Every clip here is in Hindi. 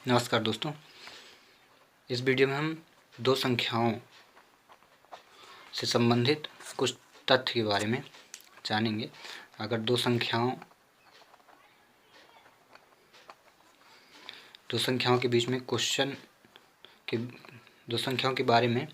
नमस्कार दोस्तों, इस वीडियो में हम दो संख्याओं से संबंधित कुछ तथ्य के बारे में जानेंगे। अगर दो संख्याओं के बीच में दो संख्याओं के बारे में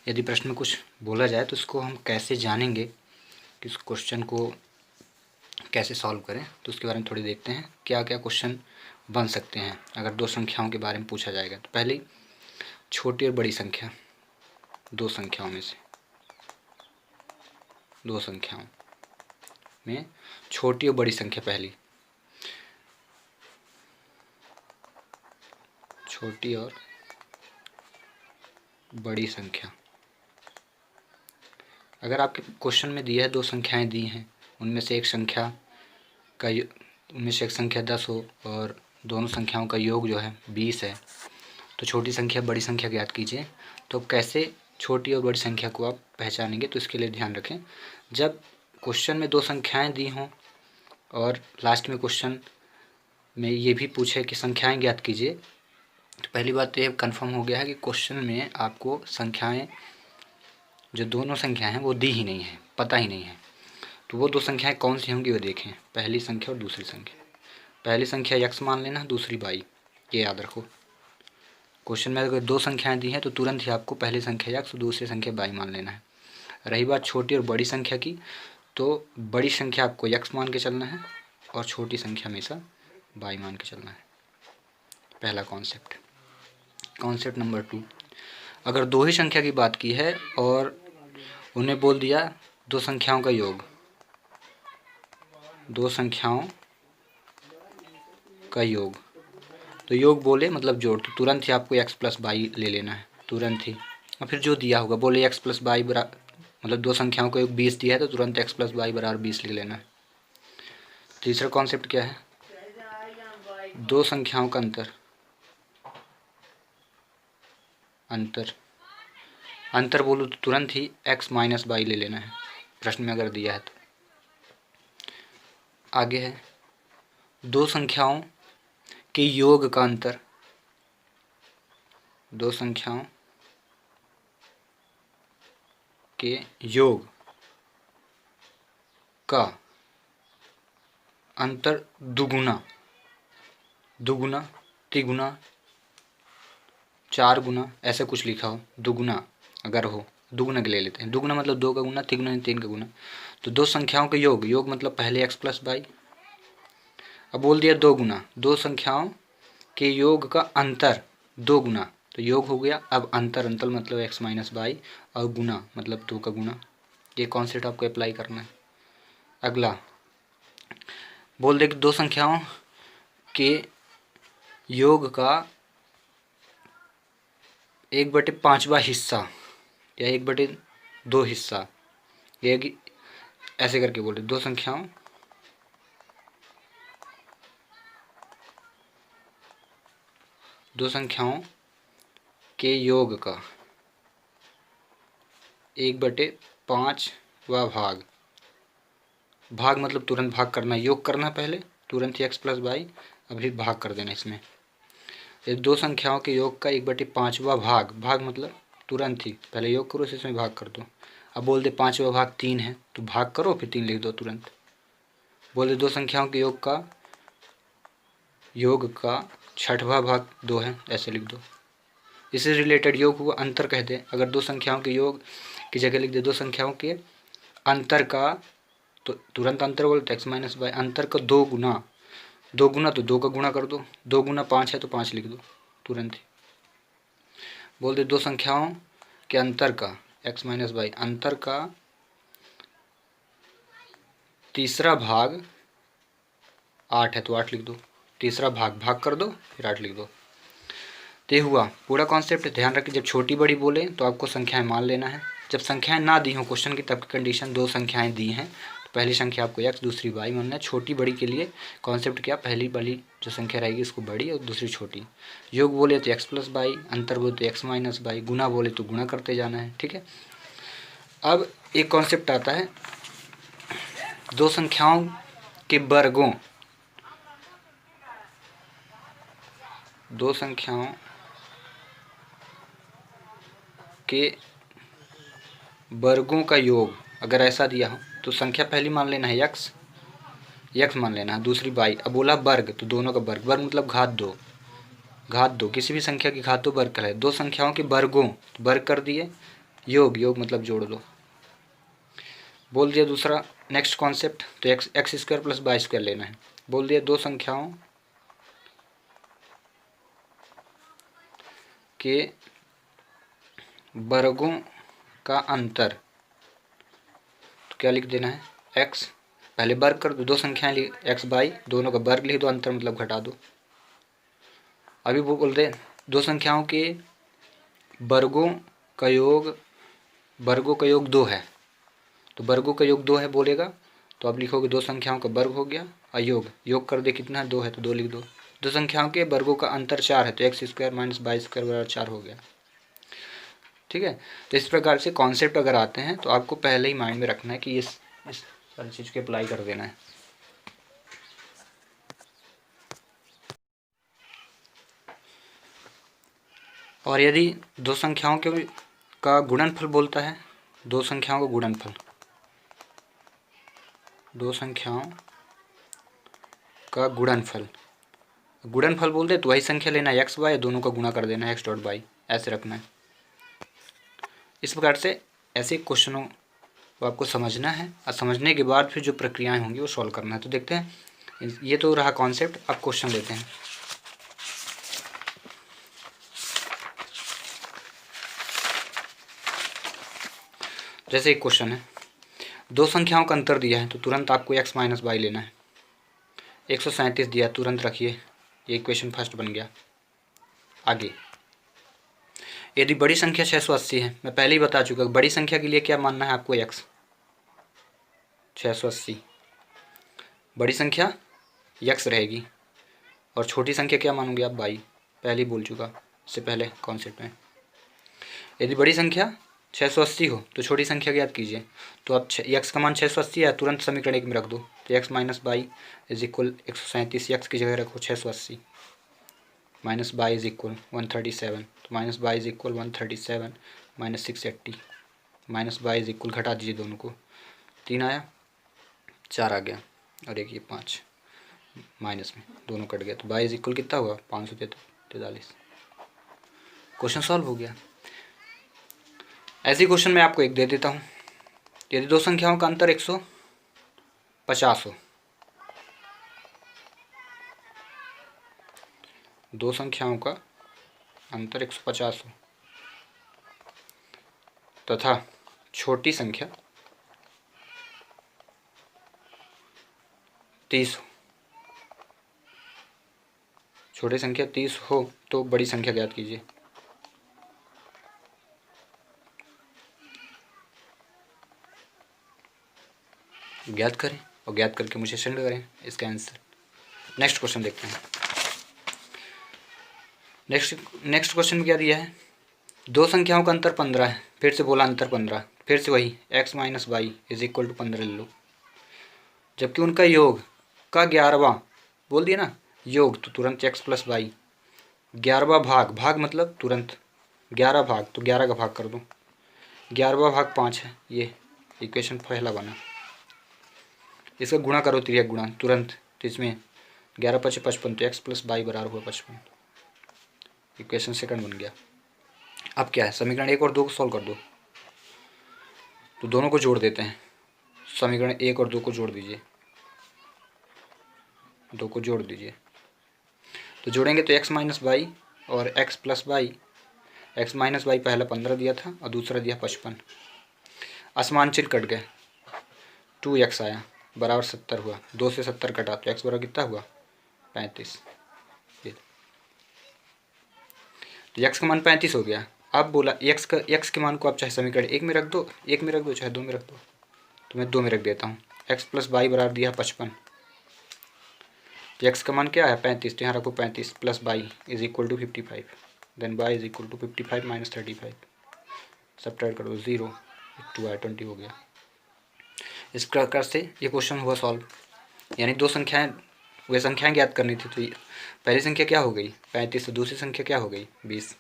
यदि प्रश्न में कुछ बोला जाए तो उसको हम कैसे जानेंगे कि उस क्वेश्चन को कैसे सॉल्व करें, तो उसके बारे में थोड़ी देखते हैं। क्या क्या क्वेश्चन बन सकते हैं अगर दो संख्याओं के बारे में पूछा जाएगा। तो पहली, छोटी और बड़ी संख्या, दो संख्याओं में छोटी और बड़ी संख्या। पहली, छोटी और बड़ी संख्या। अगर आपके क्वेश्चन में दिया है दो संख्याएं दी हैं, उनमें से एक संख्या 10 हो और दोनों संख्याओं का योग जो है 20 है, तो छोटी संख्या बड़ी संख्या ज्ञात कीजिए। तो कैसे छोटी और बड़ी संख्या को आप पहचानेंगे, तो इसके लिए ध्यान रखें, जब क्वेश्चन में दो संख्याएं दी हों और लास्ट में क्वेश्चन में ये भी पूछे कि संख्याएं ज्ञात कीजिए, तो पहली बात तो ये कन्फर्म हो गया है कि क्वेश्चन में आपको संख्याएं, जो दोनों संख्याएं हैं वो दी ही नहीं है, पता ही नहीं है। तो वो दो संख्याएं कौन सी होंगी वो देखें, पहली संख्या और दूसरी संख्या। पहली संख्या x मान लेना, दूसरी y, ये याद रखो। क्वेश्चन में अगर दो संख्याएं दी हैं तो तुरंत ही आपको पहली संख्या x और दूसरी संख्या y मान लेना है। रही बात छोटी और बड़ी संख्या की, तो बड़ी संख्या आपको x मान के चलना है और छोटी संख्या हमेशा y मान के चलना है। पहला कॉन्सेप्ट। कॉन्सेप्ट नंबर 2, अगर दो ही संख्या की बात की है और उन्हें बोल दिया दो संख्याओं का योग, दो संख्याओं का योग, तो योग बोले मतलब जोड़, तो तुरंत ही आपको x प्लस वाई ले लेना है, तुरंत ही। और फिर जो दिया होगा, बोले x प्लस वाई बराबर, मतलब दो संख्याओं का योग 20 दिया है तो तुरंत x प्लस वाई बराबर 20 ले लेना है। तीसरा कॉन्सेप्ट क्या है, दो संख्याओं का अंतर बोलो तो तुरंत ही x माइनस वाई ले लेना है, प्रश्न में अगर दिया है तो। आगे है, दो संख्याओं के योग का अंतर, दो संख्याओं के योग का अंतर दुगुना, तिगुना, 4 गुना, ऐसे कुछ लिखा हो, दुगुना अगर हो, दुगुना के ले लेते हैं। दुगुना मतलब 2 का गुना, तिगुना 3 का गुना। तो दो संख्याओं के योग मतलब पहले x प्लस वाई। अब बोल दिया 2 गुना, दो संख्याओं के योग का अंतर 2 गुना, तो योग हो गया। अब अंतर मतलब x माइनस वाई और गुना मतलब 2 का गुना। ये कॉन्सेप्ट आपको अप्लाई करना है। अगला बोल दे कि दो संख्याओं के योग का 1/5वां हिस्सा या 1/2 हिस्सा, ये ऐसे करके बोल रहे, दो संख्याओं के योग का 1/5वां भाग मतलब तुरंत भाग करना, योग करना पहले, तुरंत ही x प्लस वाई, अभी भाग कर देना इसमें। दो संख्याओं के योग का 1/5वां भाग मतलब तुरंत ही पहले योग करो, इसमें भाग कर दो। अब बोल दे 5वां भाग 3 है तो भाग करो, फिर 3 लिख दो तुरंत। बोल दे दो संख्याओं के योग का 6वां भाग 2 है, ऐसे लिख दो। इससे रिलेटेड योग हुआ, अंतर कह दे। अगर दो संख्याओं के योग की जगह लिख दे दो संख्याओं के अंतर का, तो तुरंत अंतर बोलते x माइनस वाई, अंतर का 2 गुना तो 2 का गुणा कर दो, 2 गुना 5 है तो 5 लिख दो तुरंत ही। बोल दे दो संख्याओं के अंतर का, x माइनस वाई, अंतर का तीसरा भाग 8 है तो 8 लिख दो, तीसरा भाग कर दो, फिर 8 लिख दो। तो हुआ पूरा कॉन्सेप्ट। ध्यान रखिए, जब छोटी बड़ी बोले तो आपको संख्याएं मान लेना है। जब संख्याएं ना दी हो क्वेश्चन की, तब कंडीशन दो संख्याएं दी हैं तो पहली संख्या आपको x, दूसरी y मानना है। छोटी बड़ी के लिए कॉन्सेप्ट क्या, पहली वाली जो संख्या रहेगी उसको बड़ी और दूसरी छोटी। योग बोले तो x प्लस वाई, अंतर बोले तो x माइनस वाई, गुना बोले तो गुना करते जाना है, ठीक है। अब एक कॉन्सेप्ट आता है, दो संख्याओं के वर्गों, दो संख्याओं के वर्गों का योग अगर ऐसा दिया हो तो संख्या पहली मान लेना है यक्स मान लेना है, दूसरी बाई। अब बोला वर्ग तो दोनों का वर्ग, वर्ग मतलब घात दो, किसी भी संख्या की घात दो वर्ग कर है। दो संख्याओं के वर्गों वर्ग कर दिए, योग मतलब जोड़ दो, बोल दिया। दूसरा नेक्स्ट कॉन्सेप्ट तो X square plus Y square लेना है। बोल दिया दो संख्याओं के वर्गों का अंतर, तो क्या लिख देना है, एक्स, पहले वर्ग कर दो, दो संख्याएं एक्स बाई, दोनों का वर्ग लिख दो, अंतर मतलब घटा दो। अभी वो बोल दे दो संख्याओं के वर्गों का योग, वर्गों का योग 2 है, तो वर्गों का योग 2 है बोलेगा तो आप लिखोगे दो संख्याओं का वर्ग हो गया, और योग कर दे कितना है, 2 है तो 2 लिख दो। दो संख्याओं के वर्गों का अंतर 4 है तो X square minus Y square बराबर 4 हो गया। ठीक है, तो इस प्रकार से कॉन्सेप्ट अगर आते हैं तो आपको पहले ही माइंड में रखना है कि इस सारी चीज़ को अप्लाई कर देना है। और यदि दो संख्याओं के का गुणनफल बोलता है, दो संख्याओं का गुणनफल, दो संख्याओं का गुणनफल बोलते तो वही संख्या लेना है एक्स वाई, दोनों का गुणा कर देना है एक्स डॉट वाई, ऐसे रखना है। इस प्रकार से ऐसे क्वेश्चनों को आपको समझना है और समझने के बाद फिर जो प्रक्रियाएं होंगी वो सॉल्व करना है। तो देखते हैं, ये तो रहा कॉन्सेप्ट, अब क्वेश्चन लेते हैं। जैसे एक क्वेश्चन है, दो संख्याओं का अंतर दिया है तो तुरंत आपको एक्स माइनस वाई लेना है। 137 दिया, तुरंत रखिए, ये इक्वेशन फर्स्ट बन गया। आगे यदि बड़ी संख्या 680 है, मैं पहले ही बता चुका, बड़ी संख्या के लिए क्या मानना है आपको, एक्स 680, बड़ी संख्या यक्स रहेगी, और छोटी संख्या क्या मानोगे आप, बाई, पहले ही बोल चुका इससे पहले कॉन्सेप्ट में। यदि बड़ी संख्या 680 हो तो छोटी संख्या ज्ञात कीजिए, तो आप यक्स का मान 680 है, तुरंत समीकरण एक में रख दो, तो x minus by is equal 137, x की जगह रखो 680, माइनस बाई इज इक्वल 137, तो minus by is equal 137 minus 680, minus by is equal, घटा दीजिए दोनों को, 3 आया, 4 आ गया, और एक ये 5 माइनस में, दोनों कट गया, तो बाई इज इक्वल कितना हुआ, 543। क्वेश्चन सॉल्व हो गया। ऐसे क्वेश्चन मैं आपको एक दे देता हूँ, यदि दो संख्याओं का अंतर 150 हो, दो संख्याओं का अंतर 150 हो तथा छोटी संख्या 30 हो, छोटी संख्या 30 हो तो बड़ी संख्या ज्ञात कीजिए। ज्ञात करें और ज्ञात करके मुझे सेंड करें इसका आंसर। नेक्स्ट क्वेश्चन देखते हैं। नेक्स्ट क्वेश्चन में क्या दिया है, दो संख्याओं का अंतर 15 है, फिर से बोला अंतर 15, फिर से वही x minus y is equal to 15 ले लो, जबकि उनका योग का 11वां बोल दिया ना, योग तो तुरंत एक्स प्लस वाई, 11वां भाग मतलब तुरंत 11 भाग, तो 11 का भाग कर दो, 11वां भाग 5 है, ये इक्वेशन पहला बना। इसका गुणा करो, तिर्यक गुणा तुरंत, तो इसमें 11 × 5 = 55, तो एक्स प्लस वाई बराबर हुआ 55, इक्वेशन सेकंड बन गया। अब क्या है, समीकरण 1 और 2 को सॉल्व कर दो, तो दोनों को जोड़ देते हैं, समीकरण 1 और 2 को जोड़ दीजिए, 2 को जोड़ दीजिए, तो जोड़ेंगे तो एक्स माइनस वाई और x plus y, x minus y पहला 15 दिया था और दूसरा दिया 55, आसमान चिर कट गए, 2x आया बराबर 70 हुआ, 2 से 70 कटा तो x बराबर कितना हुआ, 35, तो x का मान 35 हो गया। अब बोला x के मान को आप चाहे समीकरण 1 में रख दो, चाहे 2 में रख दो, तो मैं 2 में रख देता हूँ। x प्लस वाई बराबर दिया 55, तो x का मान क्या है 35, तो यहाँ रखो 35 plus y is equal to 55, then y is equal to 55 minus 35, subtract कर दो 0, 2 आया 20 हो गया। इस प्रकार से ये क्वेश्चन हुआ सॉल्व, यानी दो संख्याएं वह संख्याएं ज्ञात करनी थी। तो पहली संख्या क्या हो गई 35, तो दूसरी संख्या क्या हो गई 20।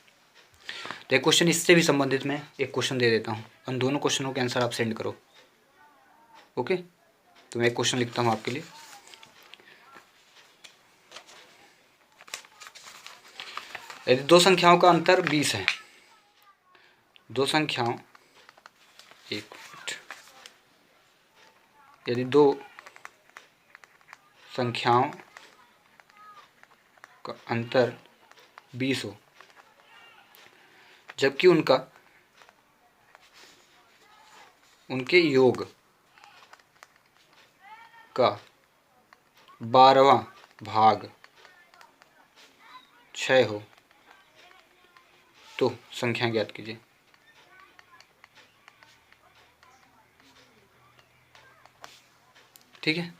तो एक क्वेश्चन इससे भी संबंधित मैं एक क्वेश्चन दे देता हूँ, उन दोनों क्वेश्चनों के आंसर आप सेंड करो। ओके, तो मैं एक क्वेश्चन लिखता हूँ आपके लिए। यदि दो संख्याओं का अंतर 20 है, दो संख्याओं एक मिनट, यदि दो संख्याओं का अंतर 20 हो, जबकि उनके योग का 12वां भाग 6 हो, तो संख्या ज्ञात कीजिए। ठीक है,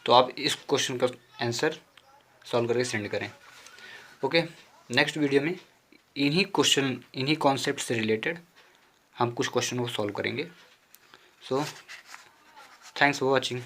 तो आप इस क्वेश्चन का आंसर सॉल्व करके सेंड करें। ओके, नेक्स्ट वीडियो में इन्हीं कॉन्सेप्ट से रिलेटेड हम कुछ क्वेश्चन को सॉल्व करेंगे। So thanks for watching.